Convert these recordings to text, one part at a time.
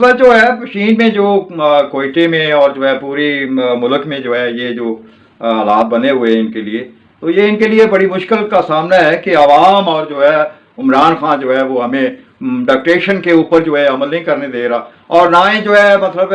वह जो है चीन में जो कोयटे में और जो है पूरी मुल्क में जो है ये जो हालात बने हुए हैं इनके लिए, तो ये इनके लिए बड़ी मुश्किल का सामना है कि आवाम और जो है इमरान खान जो है वो हमें डिक्टेशन के ऊपर जो है अमल नहीं करने दे रहा, और ना ही जो है मतलब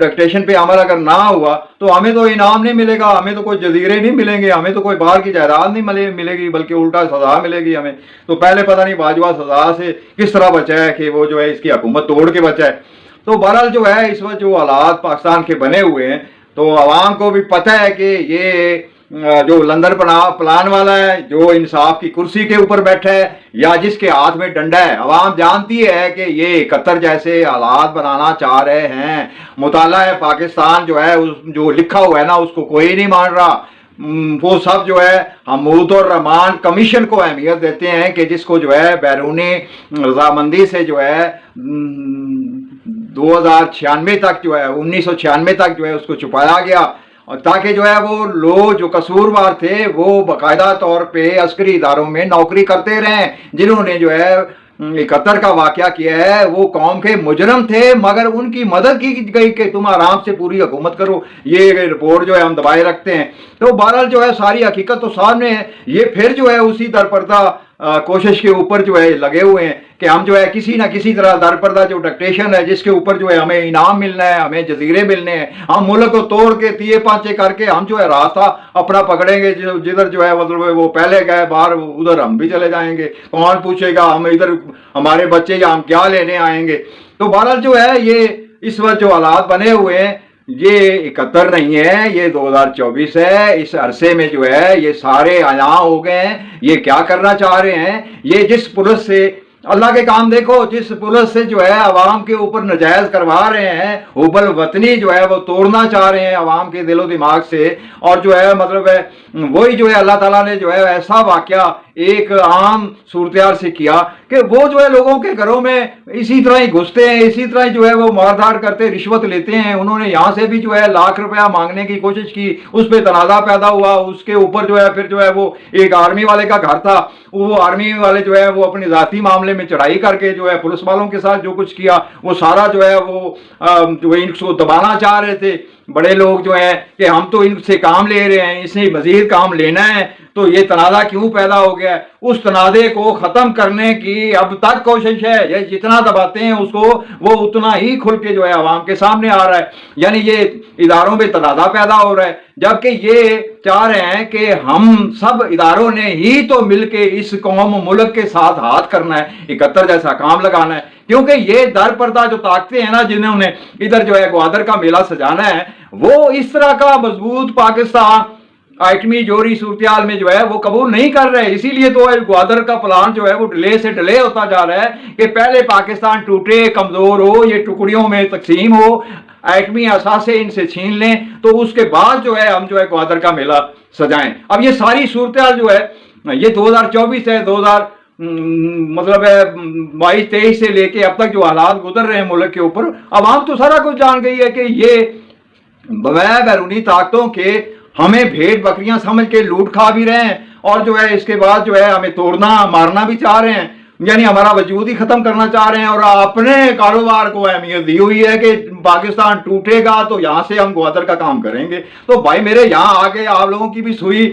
डिक्टेशन पे अमल अगर ना हुआ तो हमें तो इनाम नहीं मिलेगा, हमें तो कोई जजीरे नहीं मिलेंगे, हमें तो कोई बाहर की जायदाद नहीं मिलेगी, बल्कि उल्टा सजा मिलेगी हमें। तो पहले पता नहीं बाजवा सजा से किस तरह बचा है कि वो जो है इसकी हुकूमत तोड़ के बचा है। तो बहरहाल जो है इस वक्त जो हालात पाकिस्तान के बने हुए हैं, तो आवाम को भी पता है कि ये जो लंदन प्लान वाला है, जो इंसाफ की कुर्सी के ऊपर बैठा है या जिसके हाथ में डंडा है, आवाम जानती है कि ये कतर जैसे हालात बनाना चाह रहे हैं। मुताला है पाकिस्तान जो है जो लिखा हुआ है ना उसको कोई नहीं मान रहा। वो सब जो है हमूद और रहमान कमीशन को अहमियत देते हैं कि जिसको जो है बैरूनी रजामंदी से जो है 2096 तक जो है 1996 तक जो है उसको छुपाया गया, और ताकि जो है वो लोग जो कसूरवार थे वो बाकायदा तौर पे अस्करी इदारों में नौकरी करते रहें। जिन्होंने जो है 71 का वाकया किया है वो कौम के मुजरम थे, मगर उनकी मदद की गई कि तुम आराम से पूरी हुकूमत करो, ये रिपोर्ट जो है हम दबाए रखते हैं। तो बहरहाल जो है सारी हकीकत तो सामने है। ये फिर जो है उसी दरपर्दा कोशिश के ऊपर जो है लगे हुए हैं कि हम जो है किसी ना किसी तरह दरपर्दा जो डिक्टेशन है जिसके ऊपर जो है हमें इनाम मिलना है, हमें जजीरे मिलने हैं, हम मुल्क को तोड़ के तीए पांचे करके हम जो है रास्ता अपना पकड़ेंगे, जिधर जो है मतलब वो पहले गए बाहर उधर हम भी चले जाएंगे। कौन पूछेगा हम इधर हमारे बच्चे या हम क्या लेने आएंगे। तो बहरहाल जो है ये इस वक्त जो हालात बने हुए हैं ये 71 नहीं है, ये 2024 है। इस अरसे में जो है ये सारे आया हो गए हैं। ये क्या करना चाह रहे हैं, ये जिस पुलिस से अल्लाह के काम देखो, जिस पुलिस से जो है आवाम के ऊपर नजायज करवा रहे हैं, हुबल वतनी जो है वो तोड़ना चाह रहे हैं आवाम के दिलो दिमाग से। और जो है मतलब है वही जो है अल्लाह ताला ने जो है ऐसा वाकया एक आम सूरत से किया कि वो जो है लोगों के घरों में इसी तरह ही घुसते हैं, इसी तरह ही जो है वो मारधार करते, रिश्वत लेते हैं। उन्होंने यहाँ से भी जो है लाख रुपया मांगने की कोशिश की, उस पर तनाज़ा पैदा हुआ। उसके ऊपर जो है फिर जो है वो एक आर्मी वाले का घर था, वो आर्मी वाले जो है वो अपने ज़ाती मामले में चढ़ाई करके जो है पुलिस वालों के साथ जो कुछ किया वो सारा जो है वो जो इनको दबाना चाह रहे थे बड़े लोग जो है कि हम तो इनसे काम ले रहे हैं, इससे मजीद काम लेना है। तो ये तनाज़ा क्यों पैदा हो गया है, उस तनाज़े को ख़त्म करने की अब तक कोशिश है। ये जितना दबाते हैं उसको वो उतना ही खुल के जो है आवाम के सामने आ रहा है। यानी ये इदारों में तनाज़ा पैदा हो रहा है, जबकि ये चाह रहे हैं कि हम सब इदारों ने ही तो मिल के इस कौम मुल्क के साथ हाथ करना है, 71 जैसा काम लगाना है। क्योंकि ये दर पर्दा जो ताकते हैं ना जिन्होंने इधर जो है ग्वादर का मेला सजाना है, वो इस तरह का मजबूत पाकिस्तान आइटमी जोरी सूरत में जो है वो कबूल नहीं कर रहे। इसीलिए तो ग्वादर का प्लान जो है वो डिले से डिले होता जा रहा है कि पहले पाकिस्तान टूटे, कमजोर हो, ये टुकड़ियों में तकसीम हो, एटमी असासे इनसे छीन लें, तो उसके बाद जो है हम जो है ग्वादर का मेला सजाएं। अब ये सारी सूरत जो है ये 2024 है, 2000 मतलब है 22-23 से लेके अब तक जो हालात गुजर रहे हैं मुल्क के ऊपर, आवाम तो सारा कुछ जान गई है कि ये बगैर बैरूनी ताकतों के हमें भेड़ बकरियां समझ के लूट खा भी रहे हैं, और जो है इसके बाद जो है हमें तोड़ना मारना भी चाह रहे हैं, यानी हमारा वजूद ही खत्म करना चाह रहे हैं। और अपने कारोबार को अहमियत दी हुई है कि पाकिस्तान टूटेगा तो यहाँ से हम ग्वादर का काम करेंगे। तो भाई मेरे यहाँ आके आप लोगों की भी सुई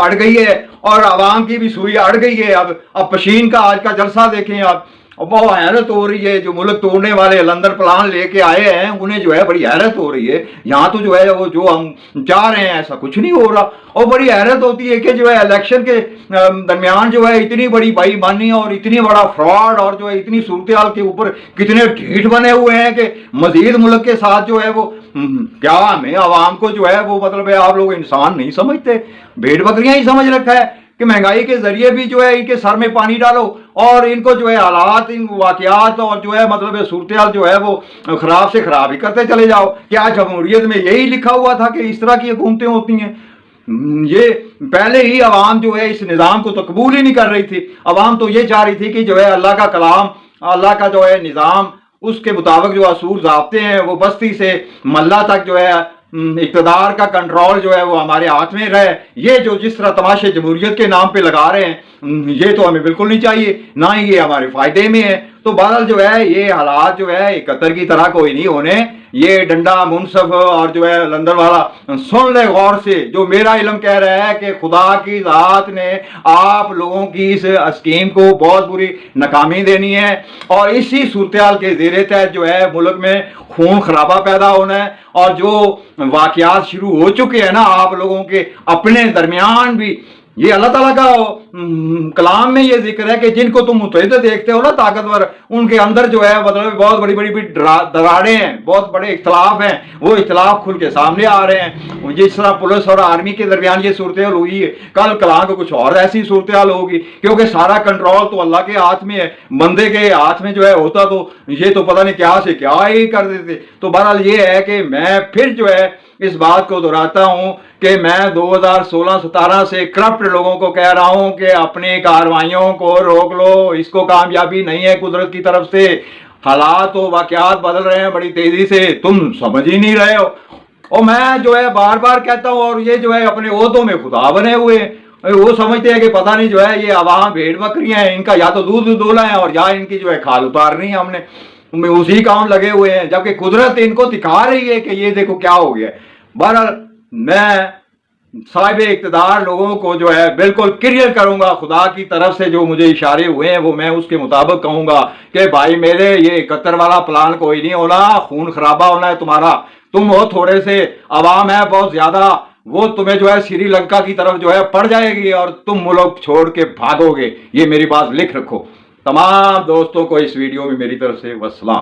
अड़ गई है और आवाम की भी सुई अड़ गई है। अब पशीन का आज का जलसा देखें आप, बहुत हैरत हो रही है। जो मुल्क तोड़ने वाले लंदन प्लान लेके आए हैं उन्हें जो है बड़ी हैरत हो रही है। यहाँ तो जो है वो जो हम चाह रहे हैं ऐसा कुछ नहीं हो रहा, और बड़ी हैरत होती है कि जो है इलेक्शन के दरमियान जो है इतनी बड़ी बेईमानी और इतनी बड़ा फ्रॉड और जो है इतनी सूरत के ऊपर कितने ढीठ बने हुए हैं कि मजीद मुल्क के साथ जो है वो क्या हमें आवाम को जो है वो मतलब है आप लोग इंसान नहीं समझते, भेड़ बकरियां ही समझ रखा है कि महंगाई के जरिए भी जो है इनके सर में पानी डालो और इनको जो है हालात, इन वाकयात और जो है मतलब सूरत जो है वो खराब से खराब ही करते चले जाओ। क्या जमहूरियत में यही लिखा हुआ था कि इस तरह की हुकूमतें होती हैं? ये पहले ही अवाम जो है इस निज़ाम को तो कबूल ही नहीं कर रही थी। अवाम तो ये चाह रही थी कि जो है अल्लाह का कलाम, अल्लाह का जो है निज़ाम, उसके मुताबिक जो असूल ज़ाब्ते हैं वो बस्ती से मल्ला तक जो है इक़्तिदार का कंट्रोल जो है वो हमारे हाथ में रहे। ये जो जिस तरह तमाशे जमहूरियत के नाम पे लगा रहे हैं ये तो हमें बिल्कुल नहीं चाहिए, ना ही ये हमारे फ़ायदे में है। تو बहरहाल जो है ये हालात जो है कतर की तरह कोई नहीं होने। ये डंडा मुनसफ और जो है लंदन वाला सुन ले गौर से, जो मेरा इल्म कह रहा है कि खुदा की ज़ात ने आप लोगों की इस स्कीम को बहुत बुरी नाकामी देनी है और इसी सूरत हाल के ज़ेरे तहत जो है मुल्क में खून खराबा पैदा होना है। और जो वाक़यात शुरू हो चुके हैं ना आप लोगों के अपने दरमियान भी, ये अल्लाह ताला का कलाम में ये जिक्र है कि जिनको तुम मुतहद देखते हो ना ताकतवर, उनके अंदर जो है मतलब बहुत बड़ी बड़ी दरारें हैं, बहुत बड़े इख्तलाफ हैं, वो इख्तलाफ खुल के सामने आ रहे हैं। जिस तरह पुलिस और आर्मी के दरमियान ये सूरत हाल हुई है, कल कलाम को कुछ और ऐसी सूरत हाल होगी, क्योंकि सारा कंट्रोल तो अल्लाह के हाथ में है। बंदे के हाथ में जो है होता तो ये तो पता नहीं क्या से क्या ही कर देते। तो बहरहाल ये है कि मैं फिर जो है इस बात को दोहराता हूं कि मैं 2016-17 से करप्ट लोगों को कह रहा हूं कि अपनी कार्रवाइयों को रोक लो, इसको कामयाबी नहीं है कुदरत की तरफ से। हालात तो वाकयात बदल रहे हैं बड़ी तेजी से, तुम समझ ही नहीं रहे हो। और मैं जो है बार बार कहता हूं, और ये जो है अपने ओहदों में खुदा बने हुए, वो समझते हैं कि पता नहीं जो है ये आवाम भेड़ बकरियां हैं, इनका या तो दूध दोला है और या इनकी जो है खाल उतारनी है हमने, उसी काम लगे हुए हैं, जबकि कुदरत इनको दिखा रही है कि ये देखो क्या हो गया। बहरहाल मैं साहिब इक़्तिदार लोगों को जो है बिल्कुल क्लियर करूंगा, खुदा की तरफ से जो मुझे इशारे हुए हैं वो मैं उसके मुताबिक कहूंगा कि भाई मेरे ये कतर वाला प्लान कोई नहीं होना, खून खराबा होना है तुम्हारा। तुम हो थोड़े से, अवाम है बहुत ज्यादा, वो तुम्हें जो है श्रीलंका की तरफ जो है पड़ जाएगी और तुम मुल्क छोड़ के भागोगे। ये मेरी बात लिख रखो। तमाम दोस्तों को इस वीडियो में मेरी तरफ से वस्सलाम।